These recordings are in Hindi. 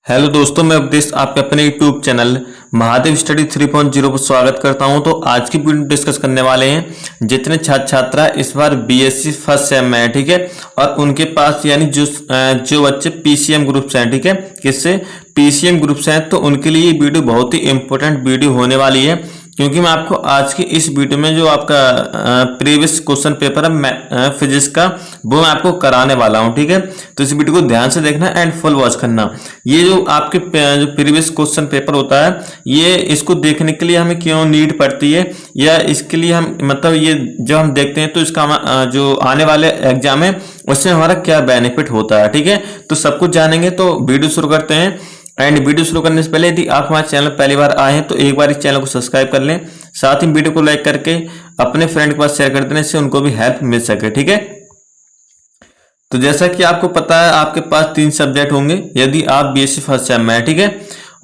हेलो दोस्तों, मैं उपदेश आपके अपने यूट्यूब चैनल महादेव स्टडी 3.0 पर स्वागत करता हूं। तो आज की वीडियो डिस्कस करने वाले हैं जितने छात्र छात्रा इस बार बीएससी फर्स्ट सेम में है, ठीक है, और उनके पास यानी जो बच्चे पीसीएम ग्रुप से हैं, ठीक है, किससे पीसीएम ग्रुप से हैं, तो उनके लिए ये वीडियो बहुत ही इंपॉर्टेंट वीडियो होने वाली है, क्योंकि मैं आपको आज की इस वीडियो में जो आपका प्रीवियस क्वेश्चन पेपर है फिजिक्स का वो मैं आपको कराने वाला हूं, ठीक है। तो इस वीडियो को ध्यान से देखना एंड फुल वॉच करना। ये जो आपके जो प्रीवियस क्वेश्चन पेपर होता है, ये इसको देखने के लिए हमें क्यों नीड पड़ती है, या इसके लिए हम मतलब ये जब हम देखते हैं तो इसका जो आने वाले एग्जाम है उससे हमारा क्या बेनिफिट होता है, ठीक है। तो सब कुछ जानेंगे, तो वीडियो शुरू करते हैं। एंड वीडियो शुरू करने से पहले यदि आप हमारे चैनल पहली बार आए हैं तो एक बार इस चैनल को सब्सक्राइब कर लें, साथ ही वीडियो को लाइक करके अपने फ्रेंड के पास शेयर कर देने से उनको भी हेल्प मिल सके, ठीक है। तो जैसा कि आपको पता है, आपके पास 3 सब्जेक्ट होंगे यदि आप बीएससी फर्स्ट सेम में, ठीक है,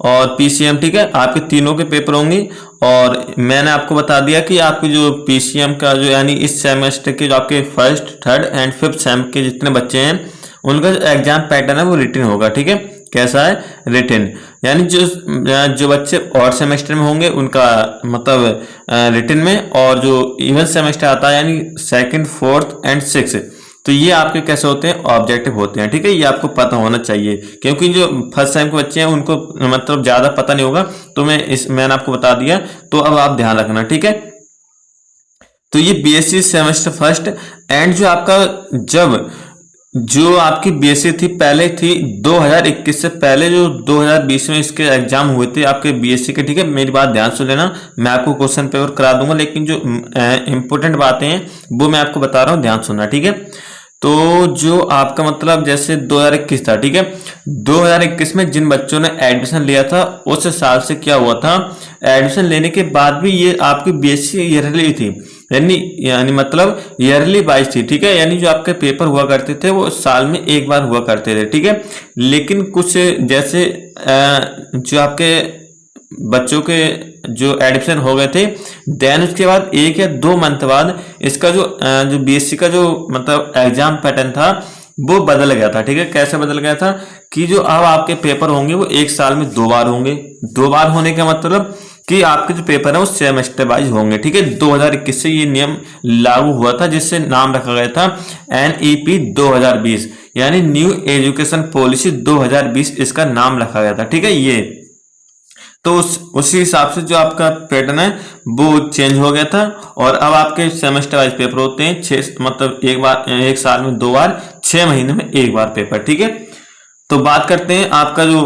और पीसीएम, ठीक है, आपके तीनों के पेपर होंगे। और मैंने आपको बता दिया कि आपके जो पीसीएम का जो यानी इस सेमेस्टर के जो आपके first, third and fifth sem के जितने बच्चे हैं उनका जो एग्जाम पैटर्न है वो रिटन होगा, ठीक है। कैसा है? रिटन, यानी जो बच्चे और सेमेस्टर में होंगे उनका मतलब रिटन में, और जो इवन सेमेस्टर आता है यानी सेकंड, फोर्थ एंड सिक्स, तो ये आपके कैसे होते हैं? ऑब्जेक्टिव होते हैं, ठीक है। ये आपको पता होना चाहिए, क्योंकि जो फर्स्ट सेम के बच्चे हैं उनको मतलब ज्यादा पता नहीं होगा, तो मैंने आपको बता दिया, तो अब आप ध्यान रखना, ठीक है। तो ये बीएससी सेमेस्टर फर्स्ट एंड जो आपका जो आपकी बीएससी थी पहले थी 2021 से पहले, जो 2020 में इसके एग्जाम हुए थे आपके बीएससी के, ठीक है। मेरी बात ध्यान से लेना, मैं आपको क्वेश्चन पेपर करा दूंगा, लेकिन जो इंपॉर्टेंट बातें हैं वो मैं आपको बता रहा हूँ, ध्यान सुनना, ठीक है। तो जो आपका मतलब जैसे 2021 था, ठीक है, 2021 में जिन बच्चों ने एडमिशन लिया था उस साल से क्या हुआ था, एडमिशन लेने के बाद भी ये आपकी बीएससी ईयरली थी, यानी मतलब ईयरली वाइज थी, ठीक है। यानी जो आपके पेपर हुआ करते थे वो साल में एक बार हुआ करते थे, ठीक है। लेकिन कुछ जैसे जो आपके बच्चों के जो एडमिशन हो गए थे, देन उसके बाद 1 या 2 मंथ बाद इसका जो बीएससी का जो मतलब एग्जाम पैटर्न था वो बदल गया था, ठीक है। कैसे बदल गया था कि जो अब आपके पेपर होंगे वो 1 साल में 2 बार होंगे। 2 बार होने का मतलब कि आपके जो पेपर है वो सेमेस्टर वाइज होंगे, ठीक है। 2021 से ये नियम लागू हुआ था, जिससे नाम रखा गया था NEP 2020, यानी न्यू एजुकेशन पॉलिसी 2020 इसका नाम रखा गया था, ठीक है। ये तो उसी हिसाब से जो आपका पैटर्न है वो चेंज हो गया था, और अब आपके सेमेस्टर वाइज पेपर होते हैं 6, मतलब एक साल में 2 बार, 6 महीने में 1 बार पेपर, ठीक है। तो बात करते हैं आपका जो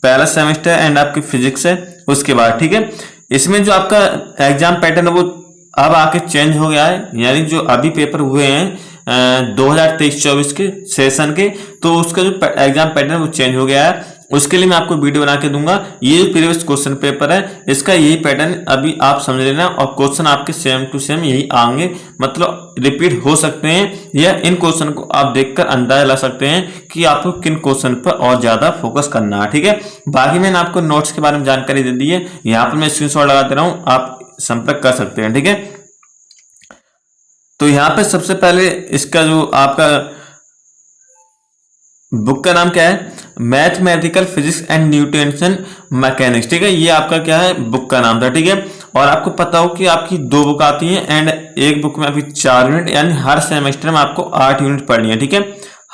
पहला सेमेस्टर एंड आपकी फिजिक्स है उसके बाद, ठीक है। इसमें जो आपका एग्जाम पैटर्न है वो अब आके चेंज हो गया है, यानी जो अभी पेपर हुए हैं 2023-24 के सेशन के, तो उसका जो एग्जाम पैटर्न है वो चेंज हो गया है। उसके लिए मैं आपको वीडियो बना के दूंगा। ये जो प्रीवियस क्वेश्चन पेपर है इसका यही पैटर्न अभी आप समझ लेना, और क्वेश्चन आपके सेम टू सेम यही आएंगे, मतलब रिपीट हो सकते हैं, या इन क्वेश्चन को आप देखकर अंदाजा ला सकते हैं कि आपको किन क्वेश्चन पर और ज्यादा फोकस करना है, ठीक है। बाकी मैंने आपको नोट्स के बारे में जानकारी दे दी है, यहाँ पर मैं स्क्रीनशॉट लगा दे रहा हूँ, आप संपर्क कर सकते हैं, ठीक है। तो यहाँ पे सबसे पहले इसका जो आपका बुक का नाम क्या है? Mathematical physics and Newton mechanics, ठीक है। ये आपका क्या है? बुक का नाम था, ठीक है। और आपको पता हो कि आपकी 2 बुक आती हैं एंड एक बुक में आपकी 4 यूनिट, यानी हर सेमेस्टर में आपको 8 यूनिट पढ़नी है, ठीक है।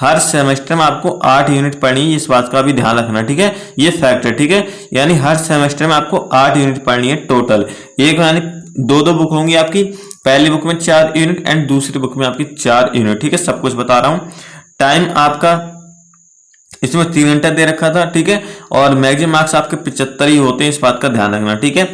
हर सेमेस्टर में आपको 8 यूनिट पढ़नी है, इस बात का भी ध्यान रखना, ठीक है। ये फैक्ट है, ठीक है। यानी हर सेमेस्टर में आपको 8 यूनिट पढ़नी है टोटल। एक यानी 2 बुक होंगी आपकी, पहली बुक में 4 यूनिट एंड दूसरी बुक में आपकी 4 यूनिट, ठीक है। सब कुछ बता रहा हूँ। टाइम आपका इसमें 3 घंटा दे रखा था, ठीक है, और मैक्सिमम मार्क्स आपके 75 ही होते हैं, इस बात का ध्यान रखना, ठीक है।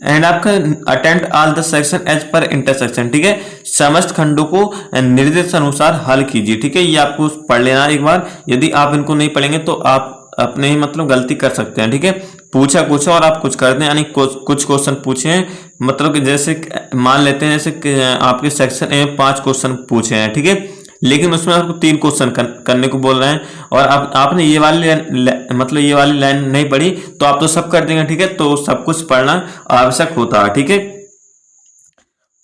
एंड आपका attempt all the section as per intersection, ठीक है। समस्त खंडों को निर्देश अनुसार हल कीजिए, ठीक है। ये आपको पढ़ लेना एक बार, यदि आप इनको नहीं पढ़ेंगे तो आप अपने ही मतलब गलती कर सकते हैं, ठीक है। पूछा कुछ और आप कुछ करते हैं, यानी कुछ क्वेश्चन पूछे हैं, मतलब कि जैसे मान लेते हैं जैसे आपके सेक्शन ए में 5 क्वेश्चन पूछे हैं, ठीक है, लेकिन उसमें आपको 3 क्वेश्चन करने को बोल रहे हैं, और आपने ये वाली लाइन नहीं पढ़ी तो आप तो सब कर देंगे, ठीक है। तो सब कुछ पढ़ना आवश्यक होता है, ठीक है।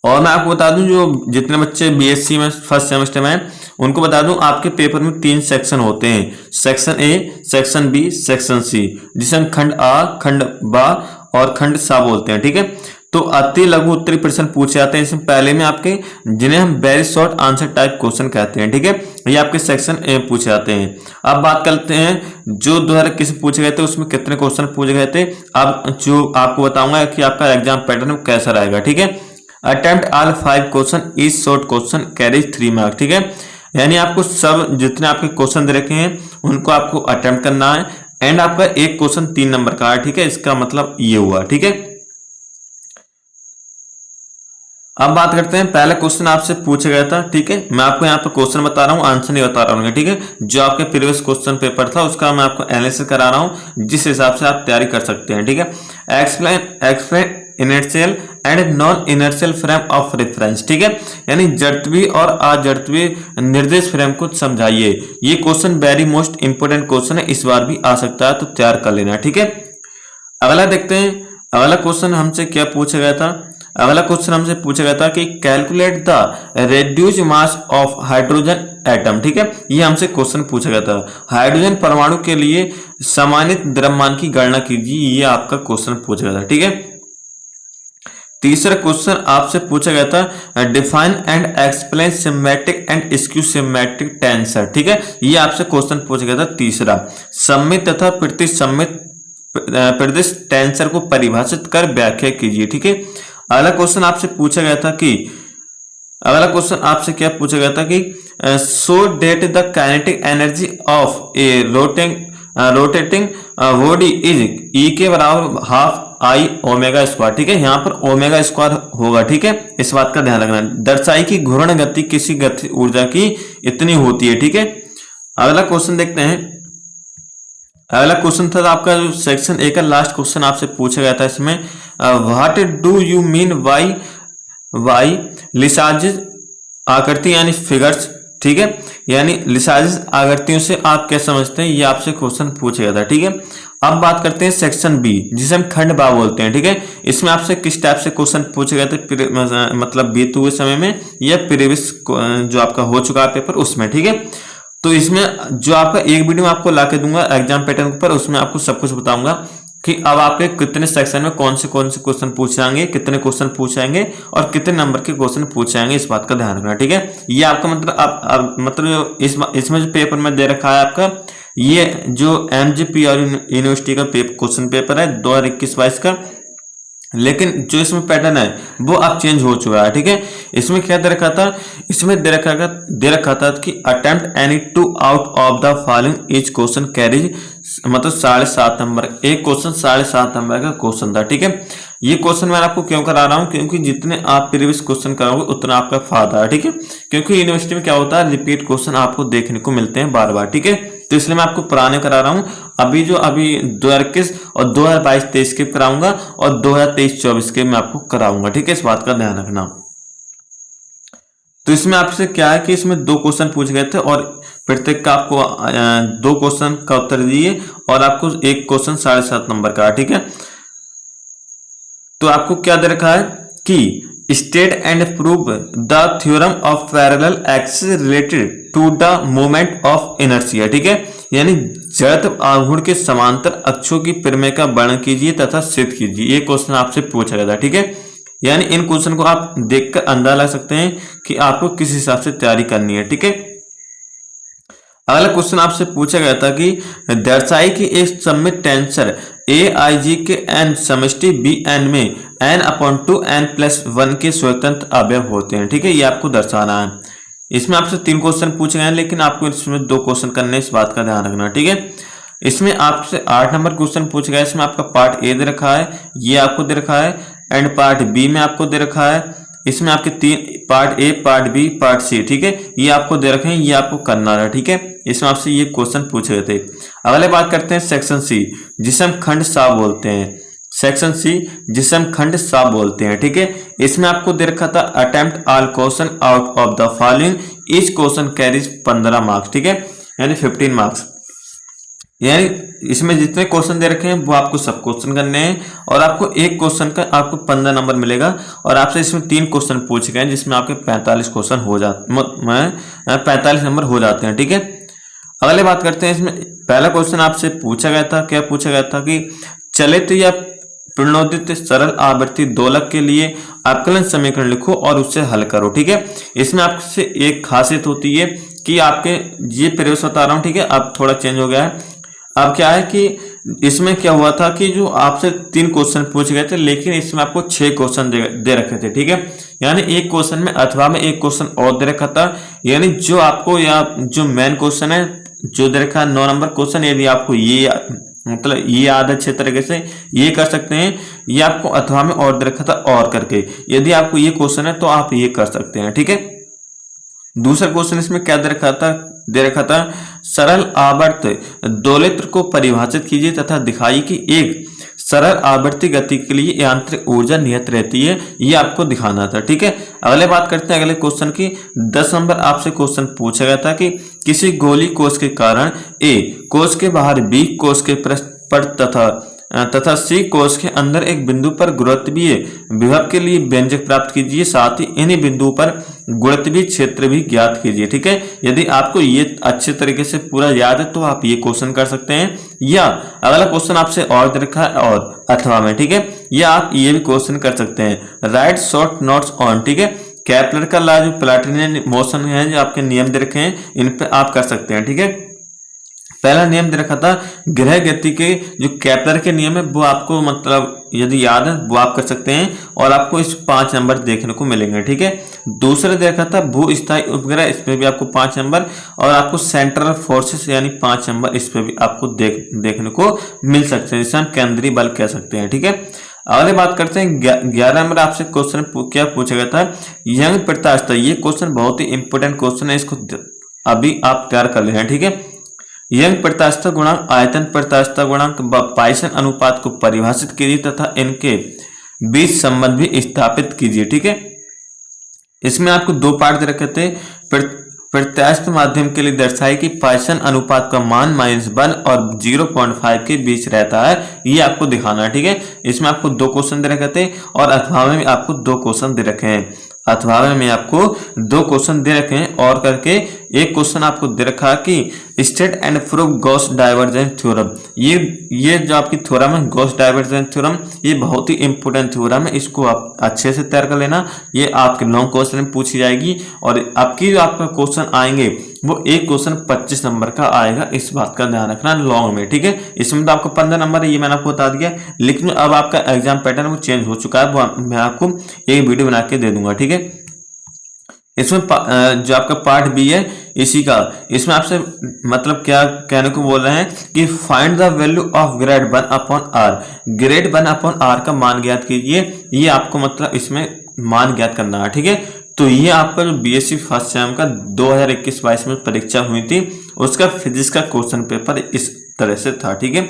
और मैं आपको बता दूं जो जितने बच्चे बीएससी में फर्स्ट सेमेस्टर में हैं उनको बता दूं आपके पेपर में 3 सेक्शन होते हैं, section A, section B, section C, जिसे हम खंड आ, खंड बा और खंड सा बोलते हैं। ठीक है, तो अति लघु उत्तरीय प्रश्न पूछे जाते हैं इसमें पहले में आपके, जिन्हें हम very short answer type question कहते हैं। ठीक है, ये आपके सेक्शन ए पूछे जाते हैं। अब बात करते हैं जो 2021 पूछे गए थे उसमें कितने क्वेश्चन पूछे गए थे। अब जो आपको बताऊंगा कि आपका एग्जाम पैटर्न कैसा रहेगा। ठीक है, attempt all 5 question, each short question carries 3 marks. ठीक है, यानी आपको सब जितने आपके क्वेश्चन दे रखे हैं उनको आपको अटेम्प्ट करना है, एंड आपका एक क्वेश्चन 3 नंबर का है। ठीक है, इसका मतलब ये हुआ। ठीक है, अब बात करते हैं, पहला क्वेश्चन आपसे पूछा गया था। ठीक है, मैं आपको यहाँ पर क्वेश्चन बता रहा हूँ, आंसर नहीं बता रहा हूँ। ठीक है, जो आपके प्रीवियस क्वेश्चन पेपर था उसका मैं आपको एनालिसिस करा रहा हूँ, जिस हिसाब से आप तैयारी कर सकते हैं। ठीक है, explain inertial and non inertial frame of reference. ठीक है, यानी जड़त्वीय और अजड़त्वीय निर्देश फ्रेम को समझाइए। ये question very most important question है, इस बार भी आ सकता है, तो तैयार कर लेना। ठीक है, अगला देखते हैं, अगला क्वेश्चन हमसे क्या पूछा गया था। अगला क्वेश्चन हमसे पूछा गया था कि calculate the reduce mass of hydrogen atom. ठीक है, ये हमसे क्वेश्चन पूछा गया था, हाइड्रोजन परमाणु के लिए समानित द्रव्यमान की गणना कीजिए, ये आपका क्वेश्चन पूछा गया था। ठीक है, तीसरा क्वेश्चन आपसे पूछा गया था define and explain symmetric and skew symmetric tensor. ठीक है, ये आपसे क्वेश्चन पूछा गया था तीसरा, सममित तथा प्रतिसम्मित प्रदिश टेंसर को परिभाषित कर व्याख्या कीजिए। ठीक है, अगला क्वेश्चन आपसे पूछा गया था कि, अगला क्वेश्चन आपसे क्या पूछा गया था कि show that the kinetic energy of a rotating body is E के बराबर हाफ आई ओमेगा स्क्वायर। ठीक है, यहाँ पर ओमेगा स्क्वायर होगा। ठीक है, इस बात का ध्यान रखना। दर्शाई कि घूर्ण गति किसी गति ऊर्जा की इतनी होती है। ठीक है, अगला क्वेश्चन देखते हैं। अगला क्वेश्चन था आपका जो सेक्शन ए का लास्ट क्वेश्चन आपसे पूछा गया था, इसमें what do you mean by Lissajous आकृति यानी फिगर्स। ठीक है, यानी लिसाजिस आकृतियों से आप क्या समझते हैं, ये आपसे क्वेश्चन पूछा गया था। ठीक है, अब बात करते हैं सेक्शन बी, जिसे हम खंड बा बोलते हैं। ठीक है, इसमें आपसे किस टाइप से क्वेश्चन पूछे गए थे, मतलब बीते हुए समय में या प्रीवियस जो आपका हो चुका है पेपर उसमें। ठीक है, तो इसमें जो आपका एक वीडियो आपको ला के दूंगा एग्जाम पैटर्न पर, उसमें आपको सब कुछ बताऊंगा कि अब आपके कितने सेक्शन में कौन से क्वेश्चन पूछ जाएंगे, कितने क्वेश्चन पूछ जाएंगे और कितने नंबर के क्वेश्चन पूछ जाएंगे, इस बात का ध्यान रखना। ठीक है, ये आपका मतलब मतलब इसमें जो पेपर में दे रखा है आपका, ये जो MGP और यूनिवर्सिटी का क्वेश्चन पेपर है 2021-22 का, लेकिन जो इसमें पैटर्न है वो अब चेंज हो चुका है। ठीक है, इसमें क्या दे रखा था, इसमें दे रखा था कि attempt any 2 out of the following each question carries, मतलब 7.5 नंबर, एक क्वेश्चन 7.5 नंबर का क्वेश्चन था। ठीक है, ये क्वेश्चन मैं आपको क्यों करा रहा हूं, क्योंकि जितने आप प्रीवियस क्वेश्चन कराओगे उतना आपका फायदा है। ठीक है, क्योंकि यूनिवर्सिटी में क्या होता है, रिपीट क्वेश्चन आपको देखने को मिलते हैं बार बार। ठीक है, तो इसलिए मैं आपको पुराने करा रहा हूं। अभी 2021 और 2022-23 के कराऊंगा और 2023-24 के मैं आपको कराऊंगा। ठीक है, इस बात का ध्यान रखना। तो इसमें आपसे क्या है कि इसमें 2 क्वेश्चन पूछे गए थे और प्रत्येक का आपको 2 क्वेश्चन का उत्तर दिए और आपको एक क्वेश्चन 7.5 नंबर का। ठीक है, तो आपको क्या दे रखा है कि state and prove the theorem of parallel axis related to the moment of inertia. ठीक है, यानी जड़त्व आघूर्ण के समांतर अक्षों की प्रमेय का वर्णन कीजिए तथा सिद्ध कीजिए, ये क्वेश्चन आपसे पूछा गया था। ठीक है, यानी इन क्वेश्चन को आप देखकर अंदाजा लगा सकते हैं कि आपको किस हिसाब से तैयारी करनी है। ठीक है, अगला क्वेश्चन आपसे पूछा गया था कि दर्शाई कि एक सममित टेंसर AIG के n समष्टि Bn में n/2 n+1 के स्वतंत्र अवयव होते हैं। ठीक है, ये आपको दर्शाना है। इसमें आपसे 3 क्वेश्चन पूछे गए हैं, लेकिन आपको इसमें 2 क्वेश्चन करने, इस बात का ध्यान रखना। ठीक है, इसमें आपसे 8 नंबर क्वेश्चन पूछा गया है। इसमें आपका पार्ट ए दे रखा है, ये आपको दे रखा है, एंड पार्ट बी में आपको दे रखा है। इसमें आपके 3 part A, part B, part C. ठीक है, ये आपको दे रखे हैं, ये आपको करना है। ठीक है, इसमें आपसे ये क्वेश्चन पूछे गए थे। अगले बात करते हैं सेक्शन सी, जिसे हम खंड सा बोलते हैं। सेक्शन सी, जिसे हम खंड सा बोलते हैं। ठीक है, इसमें आपको दे रखा था attempt all question out of the following each question carries 15 marks. ठीक है, यानी 15 मार्क्स। यानी इसमें जितने क्वेश्चन दे रखे हैं वो आपको सब क्वेश्चन करने हैं और आपको एक क्वेश्चन का आपको 15 नंबर मिलेगा और आपसे इसमें 3 क्वेश्चन पूछे गए जिसमें आपके 45 क्वेश्चन हो जाते 45 नंबर हो जाते हैं। ठीक है, अगले बात करते हैं। इसमें पहला क्वेश्चन आपसे पूछा गया था, क्या पूछा गया था कि चलित या प्रणोदित सरल आवर्ती दोलक के लिए अवकलन समीकरण लिखो और उससे हल करो। ठीक है, इसमें आपसे एक खासियत होती है कि आपके ये प्रयोग बता रहा हूँ। ठीक है, अब थोड़ा चेंज हो गया है। अब क्या है कि इसमें क्या हुआ था कि जो आपसे 3 क्वेश्चन पूछे गए थे लेकिन इसमें आपको 6 क्वेश्चन दे रखे थे। ठीक है, यानी एक क्वेश्चन में अथवा में एक क्वेश्चन और दे रखा था, यानी जो आपको या जो मेन क्वेश्चन है जो दे रखा है 9 नंबर क्वेश्चन, यदि आपको ये मतलब ये याद अच्छे तरीके से ये कर सकते हैं, ये आपको अथवा में और दे रखा था और करके, यदि आपको ये क्वेश्चन है तो आप ये कर सकते हैं। ठीक है, दूसरा क्वेश्चन इसमें क्या दे रखा था सरल आवर्त दोलित्र को परिभाषित कीजिए तथा दिखाइए कि एक सरल आवर्ती गति के लिए यांत्रिक ऊर्जा नियत रहती है, ये आपको दिखाना था। ठीक है, अगले बात करते हैं अगले क्वेश्चन की। 10 नंबर आपसे क्वेश्चन पूछा गया था कि किसी गोली कोष के कारण ए कोष के बाहर बी कोष के पृष्ठ पर तथा सी कोष के अंदर एक बिंदु पर गुरुत्वीय विभव के लिए व्यंजक प्राप्त कीजिए, साथ ही इन्हीं बिंदु पर गुरुत्वीय क्षेत्र भी ज्ञात कीजिए। ठीक है, यदि आपको ये अच्छे तरीके से पूरा याद है तो आप ये क्वेश्चन कर सकते हैं, या अगला क्वेश्चन आपसे और दे रखा है और अथवा में। ठीक है, या आप ये भी क्वेश्चन कर सकते हैं राइट शॉर्ट नोट्स ऑन। ठीक है, केपलर का लॉ जो प्लैटिनियन मोशन है जो आपके नियम दे रखे हैं इन पे आप कर सकते हैं। ठीक है, पहला नियम दे रखा था ग्रह गति के जो केपलर के नियम है वो आपको मतलब यदि याद है वो आप कर सकते हैं और आपको इस 5 नंबर देखने को मिलेंगे। ठीक है, दूसरा दे रखा था भू स्थायी उपग्रह, इस पे भी आपको 5 नंबर और आपको सेंट्रल फोर्सेस यानी 5 नंबर इस पे भी आपको देखने को मिल सकते हैं, जिसे हम केंद्रीय बल कह सकते हैं। ठीक है, अगले बात करते हैं 11 नंबर आपसे क्वेश्चन क्या पूछा गया था यंग प्रत्यास्थ। ये क्वेश्चन बहुत ही इंपॉर्टेंट क्वेश्चन है, इसको अभी आप तैयार कर लेना। ठीक है, यंग प्रत्यास्थ गुणांक आयतन प्रत्यास्थ गुणांक पाइसन अनुपात को परिभाषित कीजिए तथा इनके बीच संबंध भी स्थापित कीजिए। ठीक है, इसमें आपको 2 पार्ट दे रखे थे। प्रत्यास्थ माध्यम के लिए दर्शाए कि पाइसन अनुपात का मान -1 और 0.5 के बीच रहता है, ये आपको दिखाना है। ठीक है, इसमें आपको 2 क्वेश्चन दे रखे थे और अथवा में आपको 2 क्वेश्चन दे रखे हैं। अथवा में आपको 2 क्वेश्चन दे रखे हैं और करके एक क्वेश्चन आपको दे रखा है कि state and prove Gauss divergence theorem. ये जो आपकी थ्योरम है गॉस डाइवर्जेंस थ्योरम, ये बहुत ही इंपॉर्टेंट थ्योरम है, इसको आप अच्छे से तैयार कर लेना। ये आपके लॉन्ग क्वेश्चन में पूछी जाएगी और आपकी जो आपका क्वेश्चन आएंगे वो एक क्वेश्चन 25 नंबर का आएगा, इस बात का ध्यान रखना लॉन्ग में। ठीक है, इसमें तो आपको 15 नंबर है, ये मैंने आपको बता दिया, लेकिन अब आपका एग्जाम पैटर्न वो चेंज हो चुका है, वो मैं आपको एक वीडियो बना के दे दूंगा। ठीक है, इसमें जो आपका पार्ट बी है इसी का, इसमें आपसे मतलब क्या कहने को बोल रहे हैं कि find the value of grade 1 upon r. Grade 1 upon r का मान ज्ञात कीजिए, ये आपको मतलब इसमें मान ज्ञात करना है। ठीक है, तो ये आपका जो बीएससी फर्स्ट सेम का 2021-22 में परीक्षा हुई थी उसका फिजिक्स का क्वेश्चन पेपर इस तरह से था। ठीक है,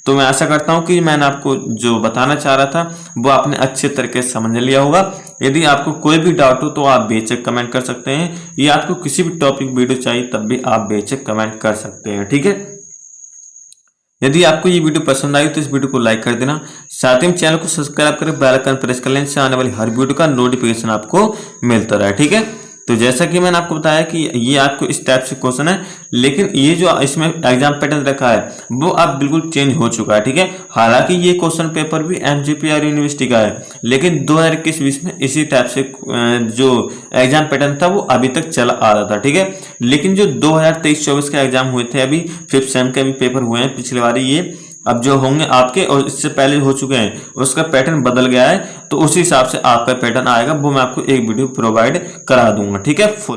तो मैं आशा करता हूं कि मैंने आपको जो बताना चाह रहा था वो आपने अच्छे तरीके से समझ लिया होगा। यदि आपको कोई भी डाउट हो तो आप बेशक कमेंट कर सकते हैं, या आपको किसी भी टॉपिक वीडियो चाहिए तब भी आप बेशक कमेंट कर सकते हैं। ठीक है, यदि आपको ये वीडियो पसंद आई तो इस वीडियो को लाइक कर देना, साथ ही चैनल को सब्सक्राइब करके बेल आइकन प्रेस कर लेने से आने वाली हर वीडियो का नोटिफिकेशन आपको मिलता रहे। ठीक है, तो जैसा कि मैंने आपको बताया कि ये आपको इस टाइप से क्वेश्चन है, लेकिन ये जो इसमें एग्जाम पैटर्न रखा है वो अब बिल्कुल चेंज हो चुका है। ठीक है, हालांकि ये क्वेश्चन पेपर भी एमजीपीआर यूनिवर्सिटी का है, लेकिन 2021-20 में इसी टाइप से जो एग्जाम पैटर्न था वो अभी तक चला आ रहा था। ठीक है, लेकिन जो 2023-24 के एग्जाम हुए थे, अभी 5th सेम के भी पेपर हुए हैं पिछले बार, ये अब जो होंगे आपके और इससे पहले हो चुके हैं उसका पैटर्न बदल गया है, तो उसी हिसाब से आपका पैटर्न आएगा, वो मैं आपको एक वीडियो प्रोवाइड करा दूंगा। ठीक है, फुल